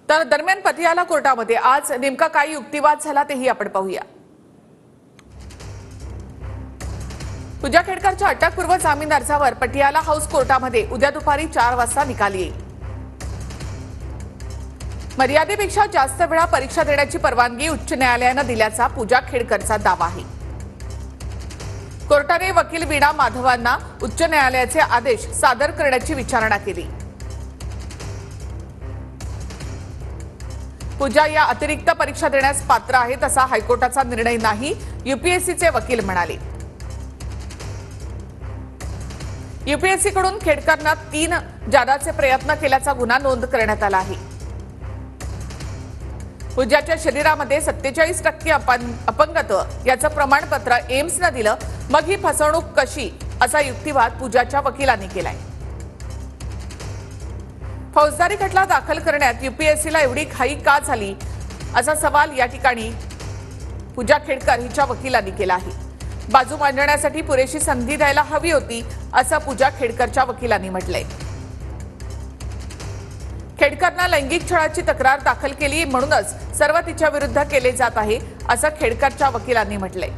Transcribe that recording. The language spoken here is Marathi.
तर दरम्यान पतियाला कोर्टामध्ये आज नेमका काय युक्तिवाद झाला तेही आपण पाहूया। पूजा खेडकरच्या अटकपूर्व जामीन अर्जावर पटियाला हाऊस कोर्टामध्ये उद्या दुपारी 4 वाजता निकाल येईल। मर्यादेपेक्षा जास्त वेळा परीक्षा देण्याची परवानगी उच्च न्यायालयानं दिल्याचा पूजा खेडकरचा दावा आहे। कोर्टाने वकील वीणा माधवांना उच्च न्यायालयाचे आदेश सादर करण्याची विचारणा केली। पूजा या अतिरिक्त परीक्षा देण्यास पात्र आहेत असा हायकोर्टाचा निर्णय नाही, यूपीएससीचे वकील म्हणाले। यूपीएससीकडून खेडकरना 3 जादाचे प्रयत्न केल्याचा गुन्हा नोंद करण्यात आला आहे। पूजाच्या शरीरामध्ये 47% अपंगत्व याचं प्रमाणपत्र एम्सनं दिलं, मग ही फसवणूक कशी असा युक्तिवाद पूजाच्या वकिलांनी केलाय। फौजदारी खटला दाखल करण्यात यूपीएससीला एवढी घाई का झाली असा सवाल या ठिकाणी पूजा खेडकर हिच्या वकिलांनी केला आहे। बाजू मांडण्यासाठी पुरेशी संधी द्यायला हवी होती असं पूजा खेडकरच्या वकिलांनी म्हटलंय। खेडकरना लैंगिक छळाची तक्रार दाखल केली म्हणूनच सर्व तिच्या विरुद्ध केले जात आहे असं खेडकरच्या वकिलांनी म्हटलंय।